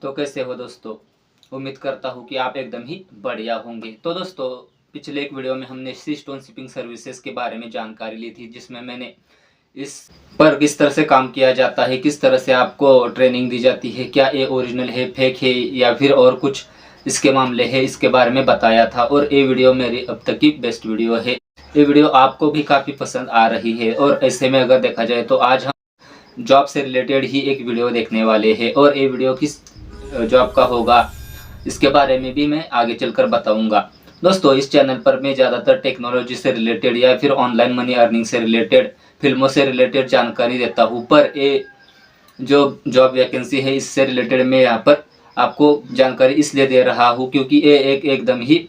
तो कैसे हो दोस्तों। उम्मीद करता हूँ कि आप एकदम ही बढ़िया होंगे। तो दोस्तों, पिछले एक वीडियो में हमने सी स्टोन शिपिंग सर्विसेज के बारे में जानकारी ली थी, जिसमें मैंने इस पर किस तरह से काम किया जाता है, किस तरह से आपको ट्रेनिंग दी जाती है, क्या ये ओरिजिनल है, फेक है या फिर और कुछ इसके मामले है, इसके बारे में बताया था। और ये वीडियो मेरी अब तक की बेस्ट वीडियो है। ये वीडियो आपको भी काफ़ी पसंद आ रही है और ऐसे में अगर देखा जाए तो आज हम जॉब से रिलेटेड ही एक वीडियो देखने वाले हैं। और ये वीडियो किस जॉब का होगा इसके बारे में भी मैं आगे चलकर बताऊंगा। दोस्तों, इस चैनल पर मैं ज़्यादातर टेक्नोलॉजी से रिलेटेड या फिर ऑनलाइन मनी अर्निंग से रिलेटेड, फिल्मों से रिलेटेड जानकारी देता हूँ। पर ये जो जॉब वैकेंसी है इससे रिलेटेड मैं यहाँ पर आपको जानकारी इसलिए दे रहा हूँ क्योंकि ये एकदम ही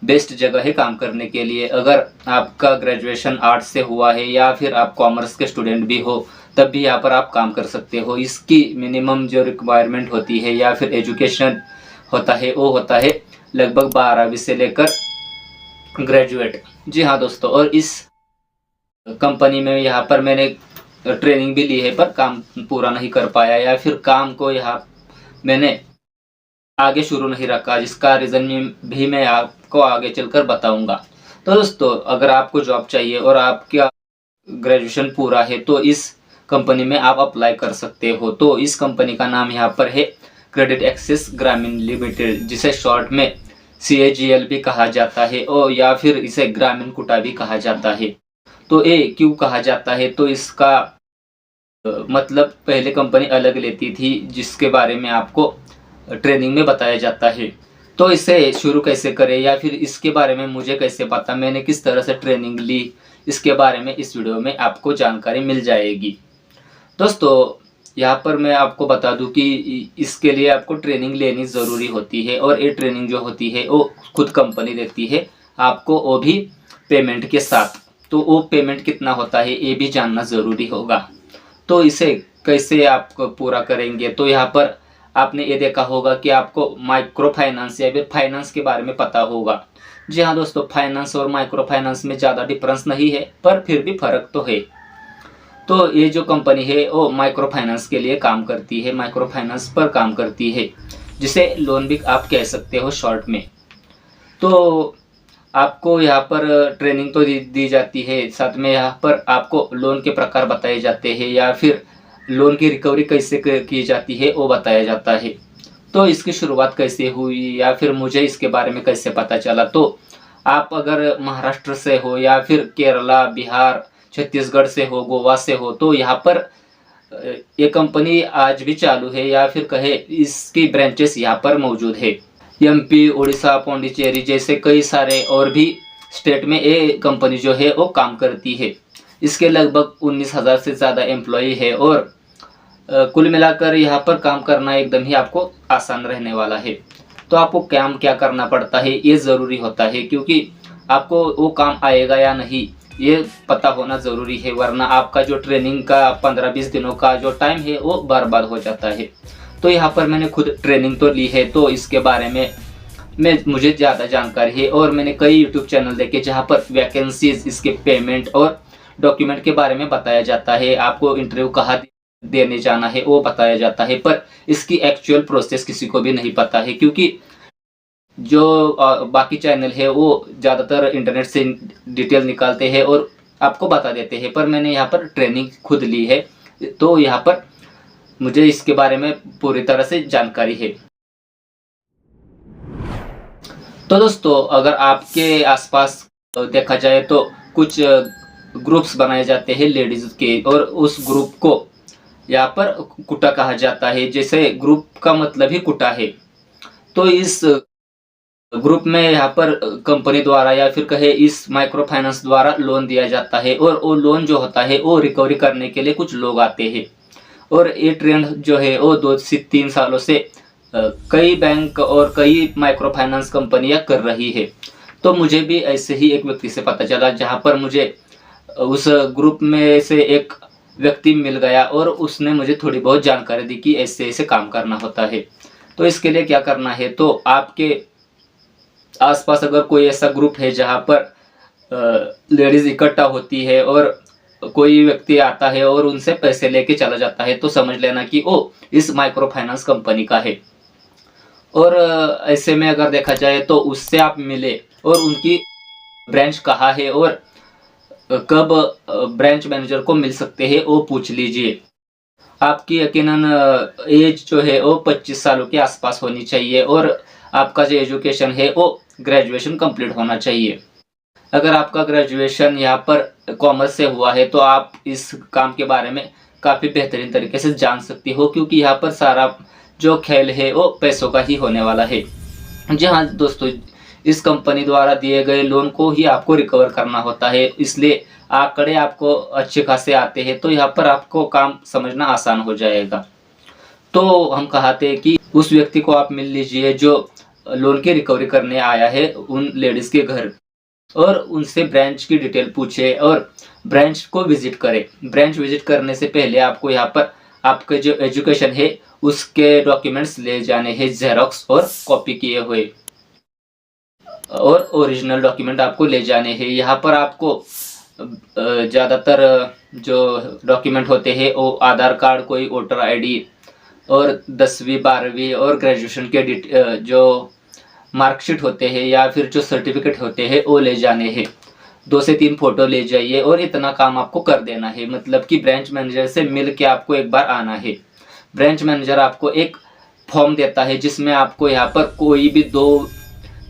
बेस्ट जगह है काम करने के लिए। अगर आपका ग्रेजुएशन आर्ट्स से हुआ है या फिर आप कॉमर्स के स्टूडेंट भी हो, तब भी यहाँ पर आप काम कर सकते हो। इसकी मिनिमम जो रिक्वायरमेंट होती है या फिर एजुकेशन होता है वो होता है लगभग 12वीं से लेकर ग्रेजुएट। जी हाँ दोस्तों, और इस कंपनी में यहाँ पर मैंने ट्रेनिंग भी ली है पर काम पूरा नहीं कर पाया या फिर काम को यहाँ मैंने आगे शुरू नहीं रखा, जिसका रीज़न भी मैं आपको आगे चलकर बताऊंगा। तो दोस्तों, अगर आपको जॉब चाहिए और आपका ग्रेजुएशन पूरा है तो इस कंपनी में आप अप्लाई कर सकते हो। तो इस कंपनी का नाम यहाँ पर है क्रेडिट एक्सेस ग्रामीण लिमिटेड, जिसे शॉर्ट में CAGL भी कहा जाता है और या फिर इसे ग्रामीण कुटा भी कहा जाता है। तो ये क्यों कहा जाता है, तो इसका मतलब पहले कंपनी अलग लेती थी, जिसके बारे में आपको ट्रेनिंग में बताया जाता है। तो इसे शुरू कैसे करें या फिर इसके बारे में मुझे कैसे पता, मैंने किस तरह से ट्रेनिंग ली, इसके बारे में इस वीडियो में आपको जानकारी मिल जाएगी। दोस्तों, यहाँ पर मैं आपको बता दूं कि इसके लिए आपको ट्रेनिंग लेनी ज़रूरी होती है और ये ट्रेनिंग जो होती है वो खुद कंपनी देती है आपको, वो भी पेमेंट के साथ। तो वो पेमेंट कितना होता है ये भी जानना ज़रूरी होगा। तो इसे कैसे आप पूरा करेंगे, तो यहाँ पर आपने ये देखा होगा कि आपको माइक्रो फाइनेंस या फिर फाइनेंस के बारे में पता होगा। जी हाँ दोस्तों, फाइनेंस और माइक्रो फाइनेंस में ज़्यादा डिफरेंस नहीं है, पर फिर भी फर्क तो है। तो ये जो कंपनी है वो माइक्रो फाइनेंस के लिए काम करती है, माइक्रो फाइनेंस पर काम करती है, जिसे लोन भी आप कह सकते हो शॉर्ट में। तो आपको यहाँ पर ट्रेनिंग तो दी जाती है, साथ में यहाँ पर आपको लोन के प्रकार बताए जाते हैं या फिर लोन की रिकवरी कैसे की जाती है वो बताया जाता है। तो इसकी शुरुआत कैसे हुई या फिर मुझे इसके बारे में कैसे पता चला, तो आप अगर महाराष्ट्र से हो या फिर केरला, बिहार, छत्तीसगढ़ से हो, गोवा से हो, तो यहाँ पर ये कंपनी आज भी चालू है या फिर कहे इसकी ब्रांचेस यहाँ पर मौजूद है। MP, उड़ीसा, पौंडीचेरी जैसे कई सारे और भी स्टेट में ये कंपनी जो है वो काम करती है। इसके लगभग 19,000 से ज़्यादा एम्प्लॉई है और कुल मिलाकर यहाँ पर काम करना एकदम ही आपको आसान रहने वाला है। तो आपको काम क्या करना पड़ता है ये ज़रूरी होता है, क्योंकि आपको वो काम आएगा या नहीं ये पता होना ज़रूरी है, वरना आपका जो ट्रेनिंग का 15-20 दिनों का जो टाइम है वो बर्बाद हो जाता है। तो यहाँ पर मैंने खुद ट्रेनिंग तो ली है, तो इसके बारे में मुझे ज़्यादा जानकारी है और मैंने कई यूट्यूब चैनल देखे जहाँ पर वैकेंसीज, इसके पेमेंट और डॉक्यूमेंट के बारे में बताया जाता है, आपको इंटरव्यू कहाँ देने जाना है वो बताया जाता है। पर इसकी एक्चुअल प्रोसेस किसी को भी नहीं पता है, क्योंकि जो बाकी चैनल है वो ज़्यादातर इंटरनेट से डिटेल निकालते हैं और आपको बता देते हैं, पर मैंने यहाँ पर ट्रेनिंग खुद ली है, तो यहाँ पर मुझे इसके बारे में पूरी तरह से जानकारी है। तो दोस्तों, अगर आपके आसपास देखा जाए तो कुछ ग्रुप्स बनाए जाते हैं लेडीज़ के, और उस ग्रुप को यहाँ पर कुटा कहा जाता है, जैसे ग्रुप का मतलब ही कुटा है। तो इस ग्रुप में यहाँ पर कंपनी द्वारा या फिर कहे इस माइक्रो फाइनेंस द्वारा लोन दिया जाता है और वो लोन जो होता है वो रिकवरी करने के लिए कुछ लोग आते हैं। और ये ट्रेंड जो है वो 2 से 3 सालों से कई बैंक और कई माइक्रो फाइनेंस कंपनियां कर रही है। तो मुझे भी ऐसे ही एक व्यक्ति से पता चला, जहाँ पर मुझे उस ग्रुप में से एक व्यक्ति मिल गया और उसने मुझे थोड़ी बहुत जानकारी दी कि ऐसे ऐसे काम करना होता है। तो इसके लिए क्या करना है, तो आपके आसपास अगर कोई ऐसा ग्रुप है जहाँ पर लेडीज़ इकट्ठा होती है और कोई व्यक्ति आता है और उनसे पैसे लेके चला जाता है, तो समझ लेना कि वो इस माइक्रो फाइनेंस कंपनी का है। और ऐसे में अगर देखा जाए तो उससे आप मिले और उनकी ब्रांच कहाँ है और कब ब्रांच मैनेजर को मिल सकते हैं वो पूछ लीजिए। आपकी यकीनन एज जो है वो 25 सालों के आसपास होनी चाहिए और आपका जो एजुकेशन है वो ग्रेजुएशन कंप्लीट होना चाहिए। अगर आपका ग्रेजुएशन यहाँ पर कॉमर्स से हुआ है तो आप इस काम के बारे में काफ़ी बेहतरीन तरीके से जान सकती हो, क्योंकि यहाँ पर सारा जो खेल है वो पैसों का ही होने वाला है। जी हाँ दोस्तों, इस कंपनी द्वारा दिए गए लोन को ही आपको रिकवर करना होता है, इसलिए आंकड़े आपको अच्छे खासे आते हैं, तो यहाँ पर आपको काम समझना आसान हो जाएगा। तो हम कहते हैं कि उस व्यक्ति को आप मिल लीजिए जो लोन की रिकवरी करने आया है उन लेडीज़ के घर, और उनसे ब्रांच की डिटेल पूछे और ब्रांच को विजिट करें। ब्रांच विजिट करने से पहले आपको यहाँ पर आपके जो एजुकेशन है उसके डॉक्यूमेंट्स ले जाने हैं, जेरोक्स और कॉपी किए हुए, और ओरिजिनल डॉक्यूमेंट आपको ले जाने हैं। यहाँ पर आपको ज़्यादातर जो डॉक्यूमेंट होते हैं वो आधार कार्ड, कोई वोटर आईडी और 10वीं 12वीं और ग्रेजुएशन के जो मार्कशीट होते हैं या फिर जो सर्टिफिकेट होते हैं वो ले जाने हैं। 2 से 3 फोटो ले जाइए और इतना काम आपको कर देना है, मतलब कि ब्रांच मैनेजर से मिल के आपको एक बार आना है। ब्रांच मैनेजर आपको एक फॉर्म देता है जिसमें आपको यहाँ पर कोई भी 2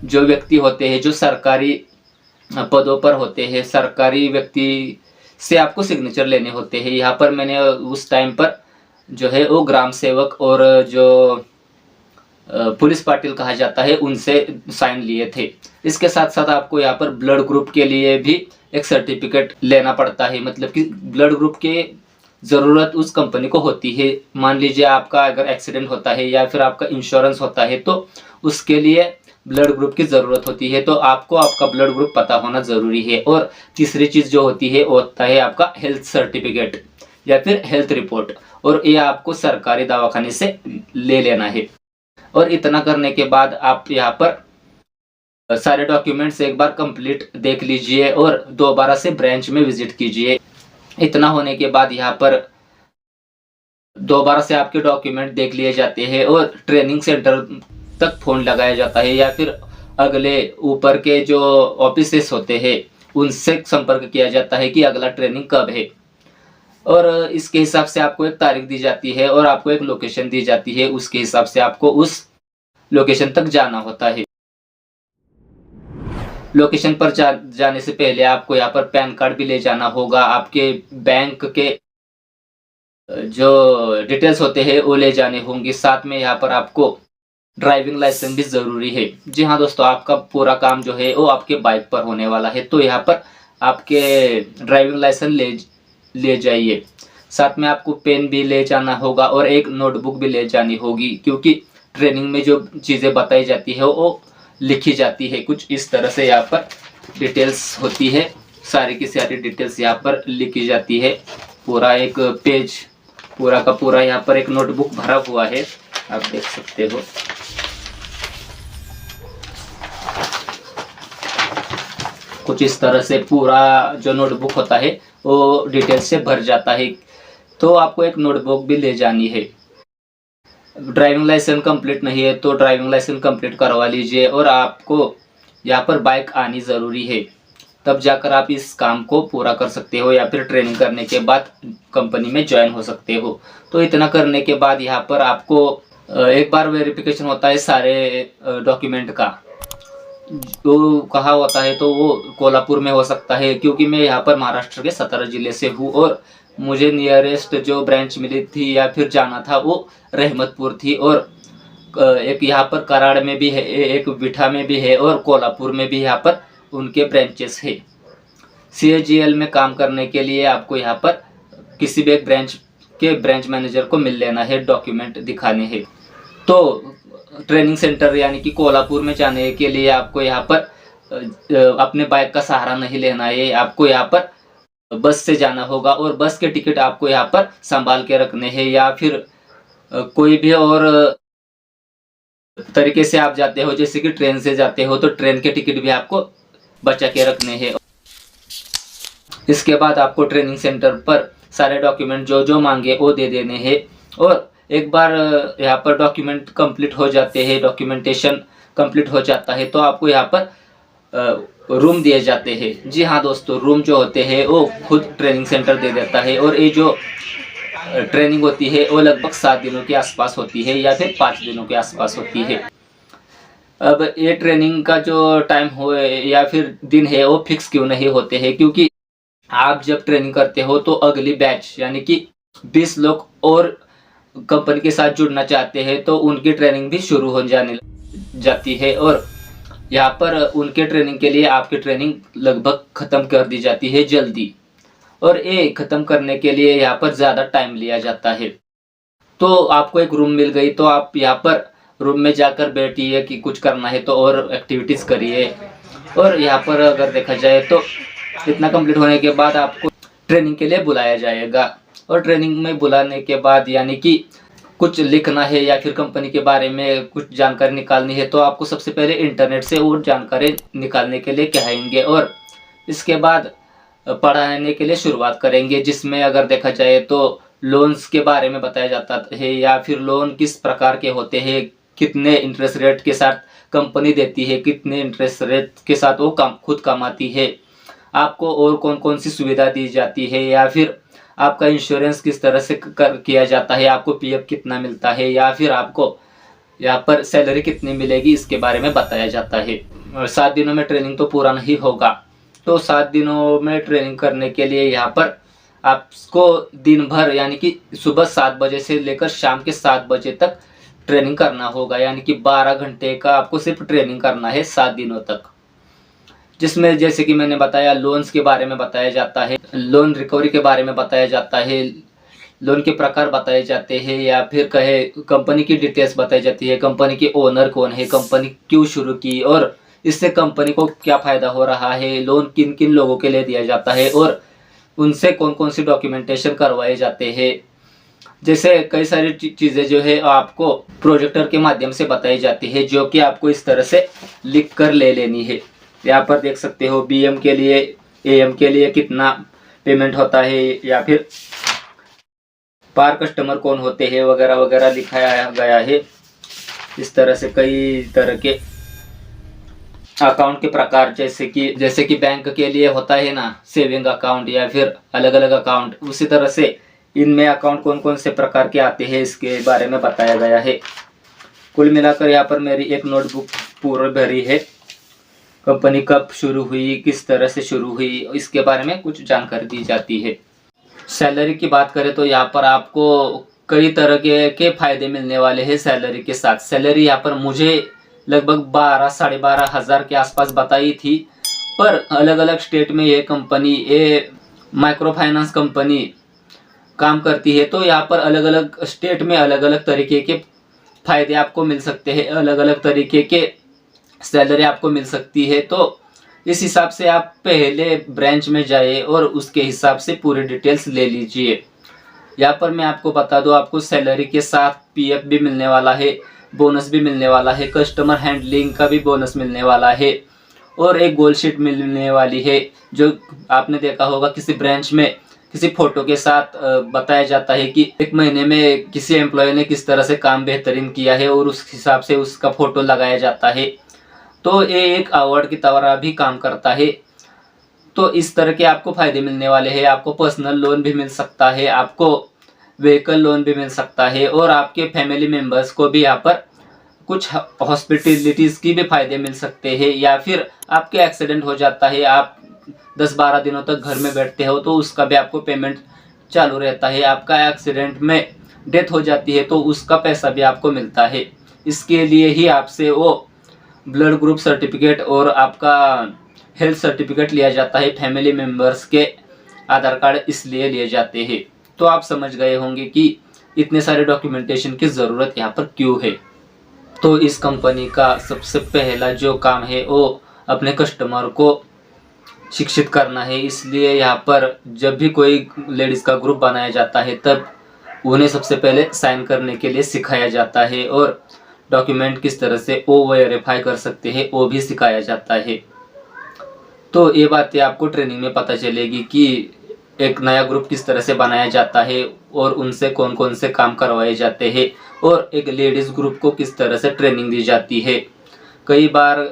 जो व्यक्ति होते हैं जो सरकारी पदों पर होते हैं, सरकारी व्यक्ति से आपको सिग्नेचर लेने होते हैं। यहाँ पर मैंने उस टाइम पर जो है वो ग्राम सेवक और जो पुलिस पाटिल कहा जाता है उनसे साइन लिए थे। इसके साथ साथ आपको यहाँ पर ब्लड ग्रुप के लिए भी एक सर्टिफिकेट लेना पड़ता है, मतलब कि ब्लड ग्रुप के ज़रूरत उस कंपनी को होती है। मान लीजिए आपका अगर एक्सीडेंट होता है या फिर आपका इंश्योरेंस होता है तो उसके लिए ब्लड ग्रुप की ज़रूरत होती है, तो आपको आपका ब्लड ग्रुप पता होना ज़रूरी है। और तीसरी चीज़ जो होती है वो होता है आपका हेल्थ सर्टिफिकेट या फिर हेल्थ रिपोर्ट, और ये आपको सरकारी दवाखाने से ले लेना है। और इतना करने के बाद आप यहाँ पर सारे डॉक्यूमेंट्स एक बार कंप्लीट देख लीजिए और दोबारा से ब्रांच में विजिट कीजिए। इतना होने के बाद यहाँ पर दोबारा से आपके डॉक्यूमेंट देख लिए जाते हैं और ट्रेनिंग सेंटर तक फ़ोन लगाया जाता है, या फिर अगले ऊपर के जो ऑफिसेस होते हैं उनसे संपर्क किया जाता है कि अगला ट्रेनिंग कब है। और इसके हिसाब से आपको एक तारीख दी जाती है और आपको एक लोकेशन दी जाती है, उसके हिसाब से आपको उस लोकेशन तक जाना होता है। लोकेशन पर जाने से पहले आपको यहाँ पर पैन कार्ड भी ले जाना होगा, आपके बैंक के जो डिटेल्स होते हैं वो ले जाने होंगे, साथ में यहाँ पर आपको ड्राइविंग लाइसेंस भी ज़रूरी है। जी हाँ दोस्तों, आपका पूरा काम जो है वो आपके बाइक पर होने वाला है, तो यहाँ पर आपके ड्राइविंग लाइसेंस ले जाइए। साथ में आपको पेन भी ले जाना होगा और एक नोटबुक भी ले जानी होगी, क्योंकि ट्रेनिंग में जो चीज़ें बताई जाती है वो लिखी जाती है कुछ इस तरह से। यहाँ पर डिटेल्स होती है, सारी की सारी डिटेल्स यहाँ पर लिखी जाती है। पूरा एक पेज पूरा का पूरा यहाँ पर एक नोटबुक भरा हुआ है, आप देख सकते हो। कुछ इस तरह से पूरा जो नोटबुक होता है वो डिटेल से भर जाता है, तो आपको एक नोटबुक भी ले जानी है। ड्राइविंग लाइसेंस कंप्लीट नहीं है तो ड्राइविंग लाइसेंस कंप्लीट करवा लीजिए, और आपको यहाँ पर बाइक आनी ज़रूरी है, तब जाकर आप इस काम को पूरा कर सकते हो या फिर ट्रेनिंग करने के बाद कंपनी में ज्वाइन हो सकते हो। तो इतना करने के बाद यहाँ पर आपको एक बार वेरिफिकेशन होता है सारे डॉक्यूमेंट का। तो कहाँ होता है तो वो कोल्हापुर में हो सकता है, क्योंकि मैं यहाँ पर महाराष्ट्र के सतारा जिले से हूँ और मुझे नियरेस्ट जो ब्रांच मिली थी या फिर जाना था वो रहमतपुर थी, और एक यहाँ पर कराड़ में भी है, एक बिठा में भी है और कोल्हापुर में भी यहाँ पर उनके ब्रांचेस है। CAGL में काम करने के लिए आपको यहाँ पर किसी भी एक ब्रांच मैनेजर को मिल लेना है, डॉक्यूमेंट दिखाने हैं। तो ट्रेनिंग सेंटर यानी कि कोल्हापुर में जाने के लिए आपको यहाँ पर अपने बाइक का सहारा नहीं लेना है, आपको यहाँ पर बस से जाना होगा, और बस के टिकट आपको यहाँ पर संभाल के रखने हैं, या फिर कोई भी और तरीके से आप जाते हो जैसे कि ट्रेन से जाते हो तो ट्रेन के टिकट भी आपको बचा के रखने हैं। इसके बाद आपको ट्रेनिंग सेंटर पर सारे डॉक्यूमेंट जो जो मांगे वो दे देने हैं, और एक बार यहाँ पर डॉक्यूमेंट कंप्लीट हो जाते हैं, डॉक्यूमेंटेशन कंप्लीट हो जाता है, तो आपको यहाँ पर रूम दिए जाते हैं। जी हाँ दोस्तों, रूम जो होते हैं वो खुद ट्रेनिंग सेंटर दे देता है, और ये जो ट्रेनिंग होती है वो लगभग 7 दिनों के आसपास होती है या फिर 5 दिनों के आसपास होती है। अब ये ट्रेनिंग का जो टाइम हो या फिर दिन है वो फिक्स क्यों नहीं होते हैं, क्योंकि आप जब ट्रेनिंग करते हो तो अगली बैच यानी कि 20 लोग और कंपनी के साथ जुड़ना चाहते हैं, तो उनकी ट्रेनिंग भी शुरू हो जाने जाती है, और यहाँ पर उनके ट्रेनिंग के लिए आपकी ट्रेनिंग लगभग ख़त्म कर दी जाती है जल्दी, और ये ख़त्म करने के लिए यहाँ पर ज़्यादा टाइम लिया जाता है। तो आपको एक रूम मिल गई, तो आप यहाँ पर रूम में जाकर बैठिए कि कुछ करना है तो और एक्टिविटीज़ करिए। और यहाँ पर अगर देखा जाए तो इतना कंप्लीट होने के बाद आपको ट्रेनिंग के लिए बुलाया जाएगा, और ट्रेनिंग में बुलाने के बाद यानी कि कुछ लिखना है या फिर कंपनी के बारे में कुछ जानकारी निकालनी है, तो आपको सबसे पहले इंटरनेट से वो जानकारी निकालने के लिए कहेंगे, और इसके बाद पढ़ाने के लिए शुरुआत करेंगे, जिसमें अगर देखा जाए तो लोन्स के बारे में बताया जाता है, या फिर लोन किस प्रकार के होते हैं, कितने इंटरेस्ट रेट के साथ कंपनी देती है, कितने इंटरेस्ट रेट के साथ वो खुद कमाती है, आपको और कौन कौन सी सुविधा दी जाती है, या फिर आपका इंश्योरेंस किस तरह से किया जाता है, आपको पीएफ कितना मिलता है, या फिर आपको यहाँ पर सैलरी कितनी मिलेगी, इसके बारे में बताया जाता है। 7 दिनों में ट्रेनिंग तो पूरा नहीं होगा, तो 7 दिनों में ट्रेनिंग करने के लिए यहाँ पर आपको दिन भर यानी कि सुबह 7 बजे से लेकर शाम के 7 बजे तक ट्रेनिंग करना होगा, यानी कि 12 घंटे का आपको सिर्फ ट्रेनिंग करना है 7 दिनों तक, जिसमें जैसे कि मैंने बताया लोन्स के बारे में बताया जाता है, लोन रिकवरी के बारे में बताया जाता है, लोन के प्रकार बताए जाते हैं, या फिर कहे कंपनी की डिटेल्स बताई जाती है, कंपनी के ओनर कौन है, कंपनी क्यों शुरू की, और इससे कंपनी को क्या फ़ायदा हो रहा है, लोन किन किन लोगों के लिए दिया जाता है, और उनसे कौन कौन सी डॉक्यूमेंटेशन करवाए जाते हैं। जैसे कई सारी चीज़ें जो है आपको प्रोजेक्टर के माध्यम से बताई जाती है, जो कि आपको इस तरह से लिख कर ले लेनी है। यहाँ पर देख सकते हो बीएम के लिए, एएम के लिए कितना पेमेंट होता है, या फिर पार कस्टमर कौन होते हैं वगैरह वगैरह लिखाया गया है। इस तरह से कई तरह के अकाउंट के प्रकार, जैसे कि बैंक के लिए होता है ना सेविंग अकाउंट या फिर अलग अलग अकाउंट, उसी तरह से इनमें अकाउंट कौन कौन से प्रकार के आते हैं इसके बारे में बताया गया है। कुल मिलाकर यहाँ पर मेरी एक नोटबुक पूरी भरी है, कंपनी कब शुरू हुई, किस तरह से शुरू हुई, इसके बारे में कुछ जानकारी दी जाती है। सैलरी की बात करें तो यहाँ पर आपको कई तरह के फायदे मिलने वाले हैं सैलरी के साथ। सैलरी यहाँ पर मुझे लगभग 12-12.5 हज़ार के आसपास बताई थी, पर अलग अलग स्टेट में ये माइक्रो फाइनेंस कंपनी काम करती है, तो यहाँ पर अलग अलग स्टेट में अलग अलग तरीके के फायदे आपको मिल सकते हैं, अलग अलग तरीके के सैलरी आपको मिल सकती है। तो इस हिसाब से आप पहले ब्रांच में जाइए और उसके हिसाब से पूरी डिटेल्स ले लीजिए। यहाँ पर मैं आपको बता दूँ, आपको सैलरी के साथ पीएफ भी मिलने वाला है, बोनस भी मिलने वाला है, कस्टमर हैंडलिंग का भी बोनस मिलने वाला है, और एक गोल्ड शीट मिलने वाली है, जो आपने देखा होगा किसी ब्रांच में किसी फोटो के साथ बताया जाता है कि एक महीने में किसी एम्प्लॉय ने किस तरह से काम बेहतरीन किया है, और उस हिसाब से उसका फोटो लगाया जाता है। तो ये एक अवार्ड की तरह भी काम करता है। तो इस तरह के आपको फायदे मिलने वाले हैं। आपको पर्सनल लोन भी मिल सकता है, आपको व्हीकल लोन भी मिल सकता है, और आपके फैमिली मेम्बर्स को भी यहाँ पर कुछ हॉस्पिटलिटीज़ की भी फायदे मिल सकते हैं, या फिर आपके एक्सीडेंट हो जाता है, आप 10-12 दिनों तक घर में बैठते हो, तो उसका भी आपको पेमेंट चालू रहता है। आपका एक्सीडेंट में डेथ हो जाती है तो उसका पैसा भी आपको मिलता है। इसके लिए ही आपसे वो ब्लड ग्रुप सर्टिफिकेट और आपका हेल्थ सर्टिफिकेट लिया जाता है। फैमिली मेम्बर्स के आधार कार्ड इसलिए लिए जाते हैं। तो आप समझ गए होंगे कि इतने सारे डॉक्यूमेंटेशन की ज़रूरत यहाँ पर क्यों है। तो इस कंपनी का सबसे पहला जो काम है वो अपने कस्टमर को शिक्षित करना है। इसलिए यहाँ पर जब भी कोई लेडीज़ का ग्रुप बनाया जाता है तब उन्हें सबसे पहले साइन करने के लिए सिखाया जाता है, और डॉक्यूमेंट किस तरह से वो वेरीफाई कर सकते हैं वो भी सिखाया जाता है। तो ये बातें आपको ट्रेनिंग में पता चलेगी कि एक नया ग्रुप किस तरह से बनाया जाता है, और उनसे कौन कौन से काम करवाए जाते हैं और एक लेडीज़ ग्रुप को किस तरह से ट्रेनिंग दी जाती है। कई बार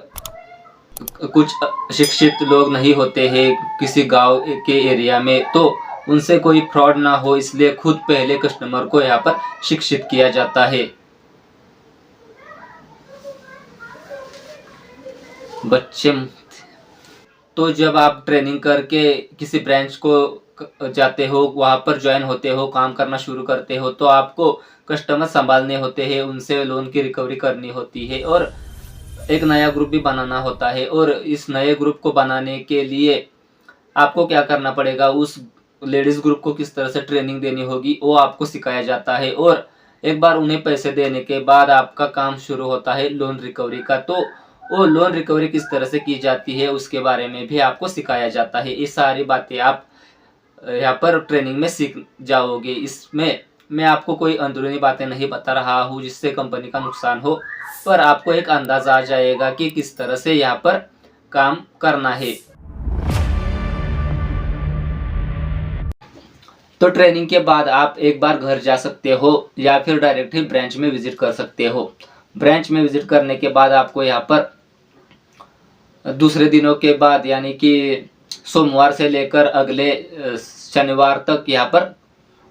कुछ शिक्षित लोग नहीं होते हैं किसी गांव के एरिया में, तो उनसे कोई फ्रॉड ना हो इसलिए खुद पहले कस्टमर को यहाँ पर शिक्षित किया जाता है। बच्चे तो जब आप ट्रेनिंग करके किसी ब्रांच को जाते हो, वहाँ पर ज्वाइन होते हो, काम करना शुरू करते हो, तो आपको कस्टमर संभालने होते हैं, उनसे लोन की रिकवरी करनी होती है और एक नया ग्रुप भी बनाना होता है। और इस नए ग्रुप को बनाने के लिए आपको क्या करना पड़ेगा, उस लेडीज़ ग्रुप को किस तरह से ट्रेनिंग देनी होगी वो आपको सिखाया जाता है। और एक बार उन्हें पैसे देने के बाद आपका काम शुरू होता है लोन रिकवरी का। तो वो लोन रिकवरी किस तरह से की जाती है उसके बारे में भी आपको सिखाया जाता है। ये सारी बातें आप यहाँ पर ट्रेनिंग में सीख जाओगे। इसमें मैं आपको कोई अंदरूनी बातें नहीं बता रहा हूँ जिससे कंपनी का नुकसान हो, पर आपको एक अंदाजा आ जाएगा कि किस तरह से यहाँ पर काम करना है। तो ट्रेनिंग के बाद आप एक बार घर जा सकते हो या फिर डायरेक्ट ही ब्रांच में विजिट कर सकते हो। ब्रांच में विजिट करने के बाद आपको यहाँ पर दूसरे दिनों के बाद यानी कि सोमवार से लेकर अगले शनिवार तक यहाँ पर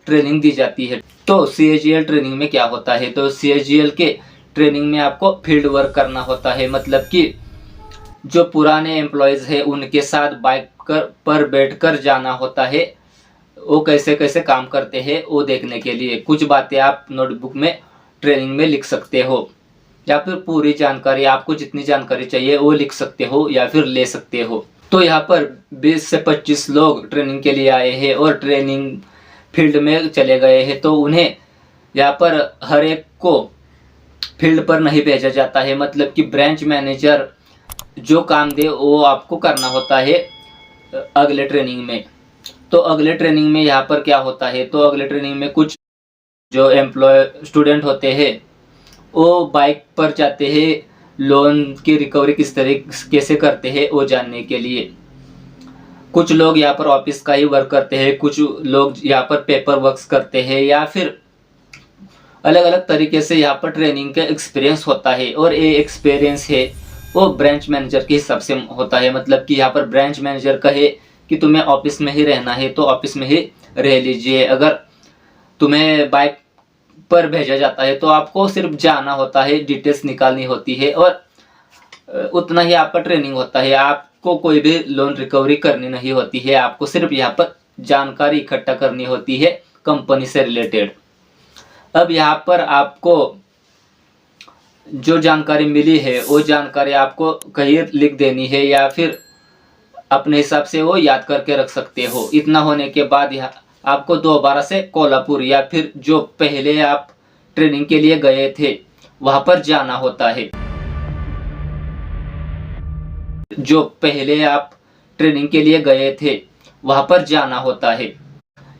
ट्रेनिंग दी जाती है। तो CAGL ट्रेनिंग में क्या होता है, तो CAGL के ट्रेनिंग में आपको फील्ड वर्क करना होता है। मतलब कि जो पुराने एम्प्लॉयज़ है उनके साथ बाइक पर बैठकर जाना होता है, वो कैसे कैसे काम करते हैं वो देखने के लिए। कुछ बातें आप नोटबुक में ट्रेनिंग में लिख सकते हो या फिर पूरी जानकारी, आपको जितनी जानकारी चाहिए वो लिख सकते हो या फिर ले सकते हो। तो यहाँ पर 20 से 25 लोग ट्रेनिंग के लिए आए हैं और ट्रेनिंग फील्ड में चले गए हैं, तो उन्हें यहाँ पर हर एक को फील्ड पर नहीं भेजा जाता है। मतलब कि ब्रांच मैनेजर जो काम दे वो आपको करना होता है अगले ट्रेनिंग में। तो अगले ट्रेनिंग में यहाँ पर क्या होता है, तो अगले ट्रेनिंग में कुछ जो स्टूडेंट होते हैं वो बाइक पर जाते हैं लोन की रिकवरी किस तरीके से करते हैं वो जानने के लिए। कुछ लोग यहाँ पर ऑफिस का ही वर्क करते हैं, कुछ लोग यहाँ पर पेपर वर्क्स करते हैं या फिर अलग अलग तरीके से यहाँ पर ट्रेनिंग का एक्सपीरियंस होता है। और ये एक्सपीरियंस है वो ब्रांच मैनेजर के हिसाब से होता है। मतलब कि यहाँ पर ब्रांच मैनेजर कहे कि तुम्हें ऑफिस में ही रहना है तो ऑफिस में ही रह लीजिए। अगर तुम्हें बाइक पर भेजा जाता है तो आपको सिर्फ जाना होता है, डिटेल्स निकालनी होती है और उतना ही आपका ट्रेनिंग होता है। आपको कोई भी लोन रिकवरी करनी नहीं होती है, आपको सिर्फ यहाँ पर जानकारी इकट्ठा करनी होती है कंपनी से रिलेटेड। अब यहाँ पर आपको जो जानकारी मिली है वो जानकारी आपको कहीं लिख देनी है या फिर अपने हिसाब से वो याद करके रख सकते हो। इतना होने के बाद यहाँ आपको दोबारा से कोल्हापुर या फिर जो पहले आप ट्रेनिंग के लिए गए थे वहां पर जाना होता है। जो पहले आप ट्रेनिंग के लिए गए थे वहां पर जाना होता है।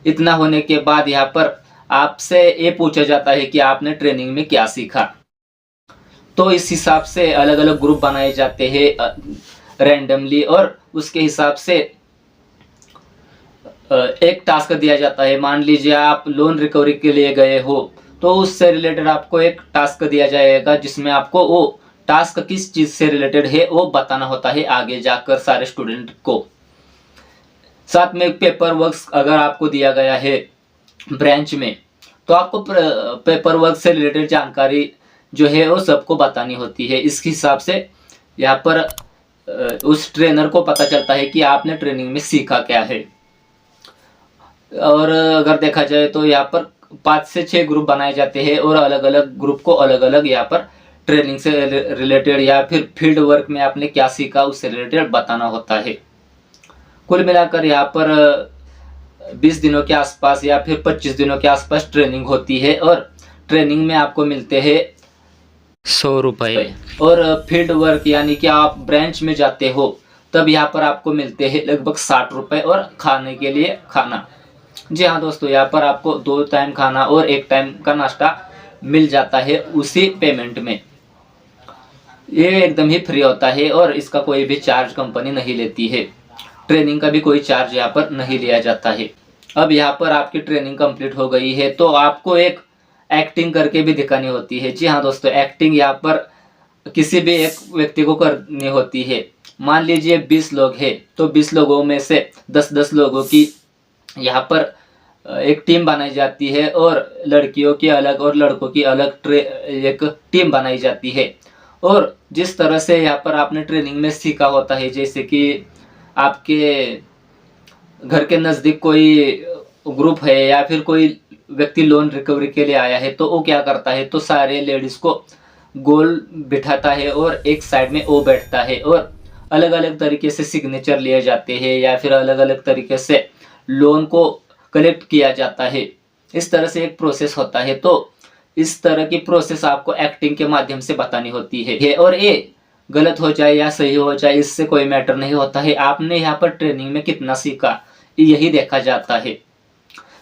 इतना होने के बाद यहाँ पर आपसे ये पूछा जाता है कि आपने ट्रेनिंग में क्या सीखा। तो इस हिसाब से अलग अलग ग्रुप बनाए जाते हैं रैंडमली और उसके हिसाब से एक टास्क दिया जाता है। मान लीजिए आप लोन रिकवरी के लिए गए हो तो उससे रिलेटेड आपको एक टास्क दिया जाएगा जिसमें आपको वो टास्क किस चीज से रिलेटेड है वो बताना होता है आगे जाकर सारे स्टूडेंट को। साथ में पेपर वर्क अगर आपको दिया गया है ब्रांच में तो आपको पेपर वर्क से रिलेटेड जानकारी जो है वो सबको बतानी होती है। इस हिसाब से यहाँ पर उस ट्रेनर को पता चलता है कि आपने ट्रेनिंग में सीखा क्या है। और अगर देखा जाए तो यहाँ पर 5 से 6 ग्रुप बनाए जाते हैं और अलग अलग ग्रुप को अलग अलग यहाँ पर ट्रेनिंग से रिलेटेड या फिर फील्ड वर्क में आपने क्या सीखा उससे रिलेटेड बताना होता है। कुल मिलाकर यहाँ पर 20 दिनों के आसपास या फिर 25 दिनों के आसपास ट्रेनिंग होती है और ट्रेनिंग में आपको मिलते हैं 100 रुपये। और फील्ड वर्क यानी कि आप ब्रांच में जाते हो तब यहाँ पर आपको मिलते हैं लगभग 60 रुपये और खाने के लिए खाना। जी हाँ दोस्तों, यहाँ पर आपको 2 टाइम खाना और 1 टाइम का नाश्ता मिल जाता है उसी पेमेंट में। ये एकदम ही फ्री होता है और इसका कोई भी चार्ज कंपनी नहीं लेती है। ट्रेनिंग का भी कोई चार्ज यहाँ पर नहीं लिया जाता है। अब यहाँ पर आपकी ट्रेनिंग कंप्लीट हो गई है तो आपको एक एक्टिंग करके भी दिखानी होती है। जी हाँ दोस्तों, एक्टिंग यहाँ पर किसी भी एक व्यक्ति को करनी होती है। मान लीजिए 20 लोग हैं तो 20 लोगों में से 10-10 लोगों की यहाँ पर एक टीम बनाई जाती है और लड़कियों की अलग और लड़कों की अलग एक टीम बनाई जाती है। और जिस तरह से यहाँ पर आपने ट्रेनिंग में सीखा होता है, जैसे कि आपके घर के नज़दीक कोई ग्रुप है या फिर कोई व्यक्ति लोन रिकवरी के लिए आया है तो वो क्या करता है, तो सारे लेडीज को गोल बिठाता है और एक साइड में वो बैठता है और अलग अलग तरीके से सिग्नेचर लिए जाते हैं या फिर अलग अलग तरीके से लोन को कलेक्ट किया जाता है। इस तरह से एक प्रोसेस होता है। तो इस तरह की प्रोसेस आपको एक्टिंग के माध्यम से बतानी होती है और ये गलत हो जाए या सही हो जाए इससे कोई मैटर नहीं होता है। आपने यहाँ पर ट्रेनिंग में कितना सीखा यही देखा जाता है।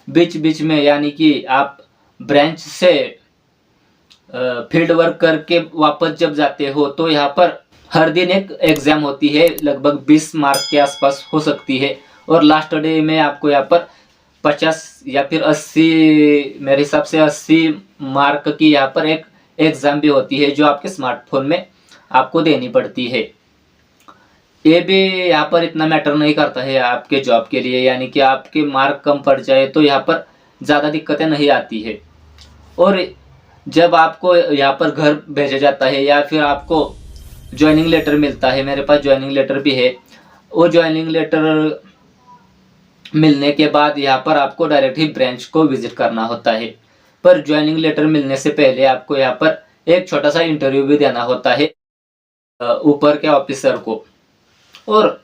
बीच बीच में यानी कि आप ब्रांच से फील्ड वर्क करके वापस जब जाते हो तो यहाँ पर हर दिन एक एग्जाम होती है, लगभग 20 मार्क के आसपास हो सकती है और लास्ट डे में आपको यहाँ पर 50 या फिर 80, मेरे हिसाब से 80 मार्क की यहाँ पर एक एग्जाम भी होती है जो आपके स्मार्टफोन में आपको देनी पड़ती है। ये भी यहाँ पर इतना मैटर नहीं करता है आपके जॉब के लिए, यानी कि आपके मार्क कम पड़ जाए तो यहाँ पर ज़्यादा दिक्कतें नहीं आती है। और जब आपको यहाँ पर घर भेजा जाता है या फिर आपको ज्वाइनिंग लेटर मिलता है, मेरे पास ज्वाइनिंग लेटर भी है, वो ज्वाइनिंग लेटर मिलने के बाद यहाँ पर आपको डायरेक्ट ही ब्रांच को विजिट करना होता है। पर ज्वाइनिंग लेटर मिलने से पहले आपको यहाँ पर एक छोटा सा इंटरव्यू भी देना होता है ऊपर के ऑफिसर को। और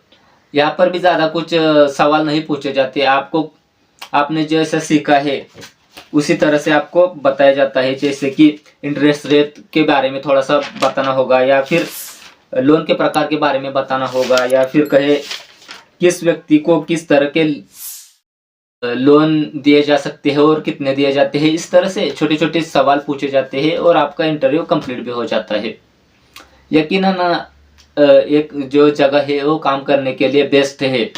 यहाँ पर भी ज़्यादा कुछ सवाल नहीं पूछे जाते, आपको आपने जैसा सीखा है उसी तरह से आपको बताया जाता है। जैसे कि इंटरेस्ट रेट के बारे में थोड़ा सा बताना होगा या फिर लोन के प्रकार के बारे में बताना होगा या फिर कहे किस व्यक्ति को किस तरह के लोन दिए जा सकते हैं और कितने दिए जाते हैं। इस तरह से छोटे छोटे सवाल पूछे जाते हैं और आपका इंटरव्यू कंप्लीट भी हो जाता है। यकीनन एक जो जगह है वो काम करने के लिए बेस्ट है।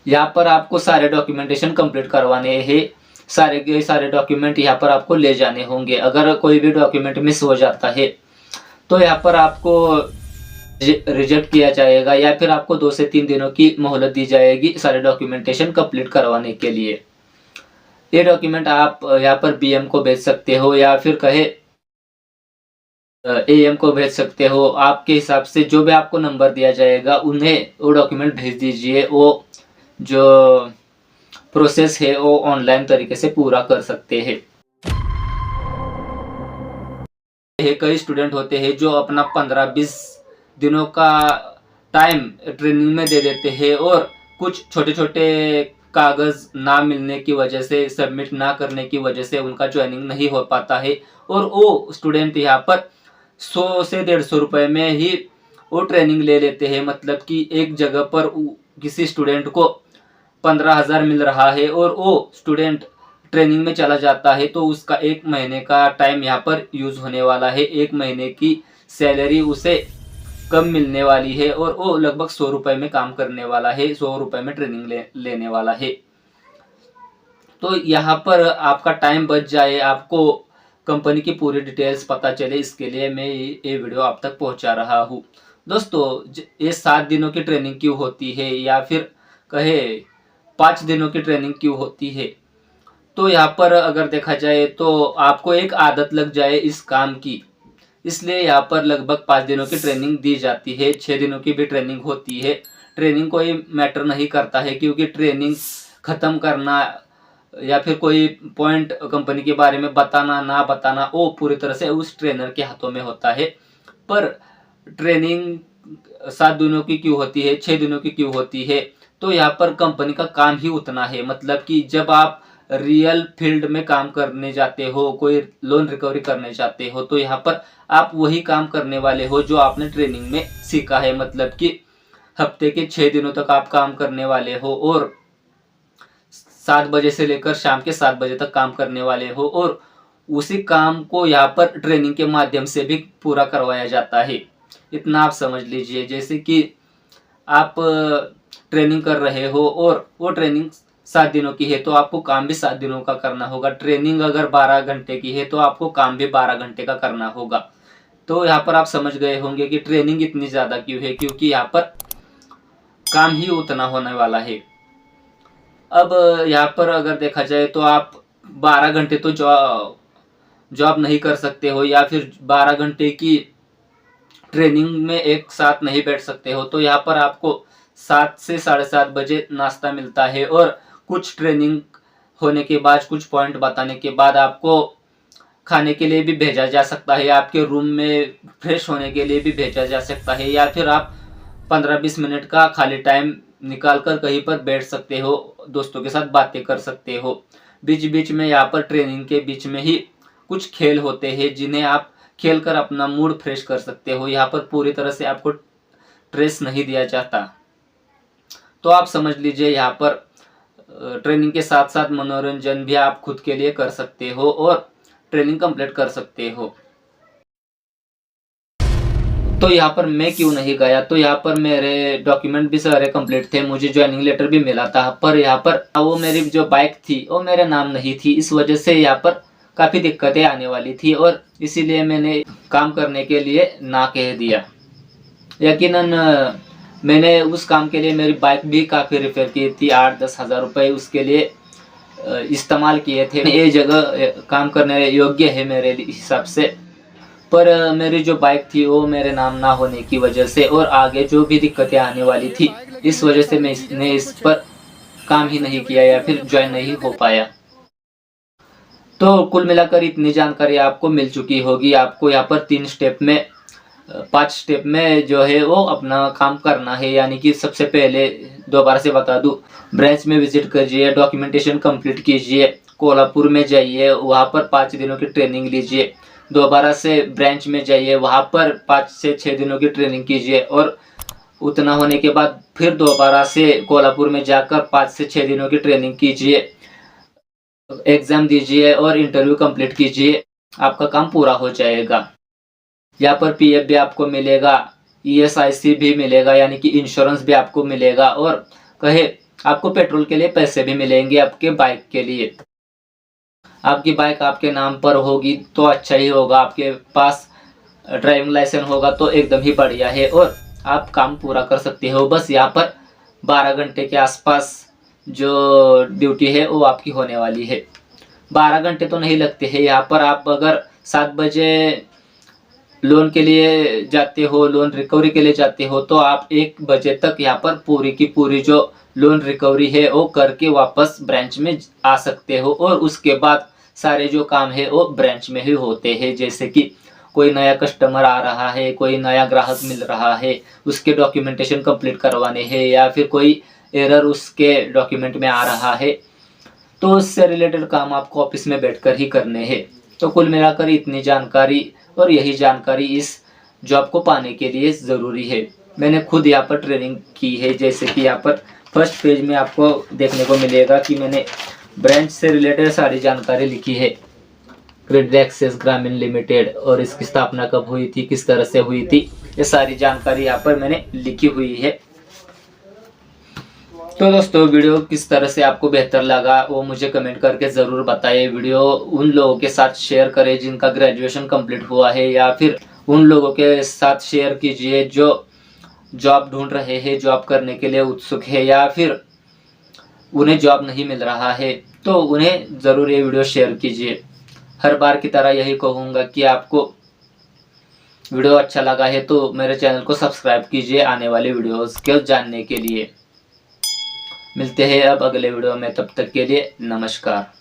यहाँ पर आपको सारे डॉक्यूमेंटेशन कंप्लीट करवाने हैं, सारे के सारे डॉक्यूमेंट यहाँ पर आपको ले जाने होंगे। अगर कोई भी डॉक्यूमेंट मिस हो जाता है तो यहाँ पर आपको रिजेक्ट किया जाएगा या फिर आपको 2 से 3 दिनों की मोहलत दी जाएगी सारे डॉक्यूमेंटेशन कंप्लीट करवाने के लिए। ये डॉक्यूमेंट आप यहाँ पर बीएम को भेज सकते हो या फिर कहे एएम को भेज सकते हो। आपके हिसाब से जो भी आपको नंबर दिया जाएगा उन्हें वो डॉक्यूमेंट भेज दीजिए। वो जो प्रोसेस है वो ऑनलाइन तरीके से पूरा कर सकते हैं। कई स्टूडेंट होते हैं जो अपना 15-20 दिनों का टाइम ट्रेनिंग में दे देते हैं और कुछ छोटे छोटे कागज ना मिलने की वजह से, सबमिट ना करने की वजह से उनका ज्वाइनिंग नहीं हो पाता है और वो स्टूडेंट यहाँ पर 100 से 150 रुपए में ही वो ट्रेनिंग ले लेते हैं। मतलब कि एक जगह पर किसी स्टूडेंट को 15,000 मिल रहा है और वो स्टूडेंट ट्रेनिंग में चला जाता है तो उसका 1 महीने का टाइम यहाँ पर यूज होने वाला है। 1 महीने की सैलरी उसे कम मिलने वाली है और वो लगभग 100 रुपए में काम करने वाला है, 100 रुपए में ट्रेनिंग लेने वाला है। तो यहाँ पर आपका टाइम बच जाए, आपको कंपनी की पूरी डिटेल्स पता चले, इसके लिए मैं ये वीडियो आप तक पहुँचा रहा हूँ। दोस्तों ये 7 दिनों की ट्रेनिंग क्यों होती है या फिर कहे 5 दिनों की ट्रेनिंग क्यों होती है, तो यहाँ पर अगर देखा जाए तो आपको एक आदत लग जाए इस काम की, इसलिए यहाँ पर लगभग 5 दिनों की ट्रेनिंग दी जाती है। 6 दिनों की भी ट्रेनिंग होती है। ट्रेनिंग कोई मैटर नहीं करता है क्योंकि ट्रेनिंग ख़त्म करना या फिर कोई पॉइंट कंपनी के बारे में बताना ना बताना वो पूरी तरह से उस ट्रेनर के हाथों में होता है। पर ट्रेनिंग 7 दिनों की क्यों होती है, 6 दिनों की क्यों होती है, तो यहाँ पर कंपनी का काम ही उतना है। मतलब कि जब आप रियल फील्ड में काम करने जाते हो, कोई लोन रिकवरी करने जाते हो, तो यहाँ पर आप वही काम करने वाले हो जो आपने ट्रेनिंग में सीखा है। मतलब कि हफ्ते के 6 दिनों तक आप काम करने वाले हो और 7 बजे से लेकर शाम के 7 बजे तक काम करने वाले हो और उसी काम को यहाँ पर ट्रेनिंग के माध्यम से भी पूरा करवाया जाता है। इतना आप समझ लीजिए। जैसे कि आप ट्रेनिंग कर रहे हो और वो ट्रेनिंग 7 दिनों की है तो आपको काम भी 7 दिनों का करना होगा। ट्रेनिंग अगर 12 घंटे की है तो आपको काम भी 12 घंटे का करना होगा। तो यहाँ पर आप समझ गए होंगे कि ट्रेनिंग इतनी ज़्यादा क्यों है, क्योंकि यहाँ पर काम ही उतना होने वाला है। अब यहाँ पर अगर देखा जाए तो आप 12 घंटे तो जॉब नहीं कर सकते हो, या फिर 12 घंटे की ट्रेनिंग में एक साथ नहीं बैठ सकते हो। तो यहाँ पर आपको 7 से 7:30 बजे नाश्ता मिलता है, और कुछ ट्रेनिंग होने के बाद, कुछ पॉइंट बताने के बाद आपको खाने के लिए भी भेजा जा सकता है, आपके रूम में फ्रेश होने के लिए भी भेजा जा सकता है, या फिर आप 15-20 मिनट का खाली टाइम निकाल कर कहीं पर बैठ सकते हो, दोस्तों के साथ बातें कर सकते हो। बीच बीच में यहाँ पर ट्रेनिंग के बीच में ही कुछ खेल होते हैं जिन्हें आप खेल कर अपना मूड फ्रेश कर सकते हो। यहाँ पर पूरी तरह से आपको स्ट्रेस नहीं दिया जाता। तो आप समझ लीजिए यहाँ पर ट्रेनिंग के साथ साथ मनोरंजन भी आप खुद के लिए कर सकते हो और ट्रेनिंग कंप्लीट कर सकते हो। तो यहाँ पर मैं क्यों नहीं गया, तो यहाँ पर मेरे डॉक्यूमेंट भी सारे कंप्लीट थे, मुझे ज्वाइनिंग लेटर भी मिला था, पर यहाँ पर वो मेरी जो बाइक थी वो मेरे नाम नहीं थी। इस वजह से यहाँ पर काफ़ी दिक्कतें आने वाली थी, और इसीलिए मैंने काम करने के लिए ना कह दिया। यकीनन मैंने उस काम के लिए मेरी बाइक भी काफ़ी रिपेयर की थी, 8-10 हज़ार रुपये उसके लिए इस्तेमाल किए थे। ये जगह काम करने योग्य है मेरे हिसाब से, पर मेरी जो बाइक थी वो मेरे नाम ना होने की वजह से और आगे जो भी दिक्कतें आने वाली थी, इस वजह से मैंने इस पर काम ही नहीं किया या फिर ज्वाइन नहीं हो पाया। तो कुल मिलाकर इतनी जानकारी आपको मिल चुकी होगी। आपको यहाँ पर 5 स्टेप में जो है वो अपना काम करना है। यानी कि सबसे पहले दोबारा से बता दूं, ब्रांच में विजिट करिए, डॉक्यूमेंटेशन कंप्लीट कीजिए, कोल्हापुर में जाइए, वहाँ पर 5 दिनों की ट्रेनिंग लीजिए, दोबारा से ब्रांच में जाइए, वहाँ पर 5 से 6 दिनों की ट्रेनिंग कीजिए, और उतना होने के बाद फिर दोबारा से कोल्हापुर में जाकर 5 से 6 दिनों की ट्रेनिंग कीजिए, एग्ज़ाम दीजिए और इंटरव्यू कंप्लीट कीजिए। आपका काम पूरा हो जाएगा। यहाँ पर पीएफ भी आपको मिलेगा, ईएसआईसी भी मिलेगा, यानी कि इंश्योरेंस भी आपको मिलेगा, और आपको पेट्रोल के लिए पैसे भी मिलेंगे आपके बाइक के लिए। आपकी बाइक आपके नाम पर होगी तो अच्छा ही होगा, आपके पास ड्राइविंग लाइसेंस होगा तो एकदम ही बढ़िया है, और आप काम पूरा कर सकते हो। बस यहाँ पर 12 घंटे के आसपास जो ड्यूटी है वो आपकी होने वाली है। 12 घंटे तो नहीं लगते हैं। यहाँ पर आप अगर 7 बजे लोन के लिए जाते हो, लोन रिकवरी के लिए जाते हो, तो आप 1 बजे तक यहाँ पर पूरी की पूरी जो लोन रिकवरी है वो करके वापस ब्रांच में आ सकते हो, और उसके बाद सारे जो काम है वो ब्रांच में ही होते हैं। जैसे कि कोई नया कस्टमर आ रहा है, कोई नया ग्राहक मिल रहा है, उसके डॉक्यूमेंटेशन कंप्लीट करवाने हैं, या फिर कोई एरर उसके डॉक्यूमेंट में आ रहा है, तो उससे रिलेटेड काम आपको ऑफिस में बैठकर ही करने हैं। तो कुल मिलाकर इतनी जानकारी, और यही जानकारी इस जॉब को पाने के लिए ज़रूरी है। मैंने खुद यहाँ पर ट्रेनिंग की है। जैसे कि यहाँ पर फर्स्ट पेज में आपको देखने को मिलेगा कि मैंने ब्रांच से रिलेटेड सारी जानकारी लिखी है। क्रेडिट एक्सेस ग्रामीण लिमिटेड, और इसकी स्थापना कब हुई थी, किस तरह से हुई थी, ये सारी जानकारी यहाँ पर मैंने लिखी हुई है। तो दोस्तों, वीडियो किस तरह से आपको बेहतर लगा वो मुझे कमेंट करके ज़रूर बताइए। वीडियो उन लोगों के साथ शेयर करें जिनका ग्रेजुएशन कंप्लीट हुआ है, या फिर उन लोगों के साथ शेयर कीजिए जो जॉब ढूंढ रहे हैं, जॉब करने के लिए उत्सुक है, या फिर उन्हें जॉब नहीं मिल रहा है, तो उन्हें ज़रूर ये वीडियो शेयर कीजिए। हर बार की तरह यही कहूँगा कि आपको वीडियो अच्छा लगा है तो मेरे चैनल को सब्सक्राइब कीजिए आने वाले वीडियोज़ को जानने के लिए। मिलते हैं अब अगले वीडियो में, तब तक के लिए नमस्कार।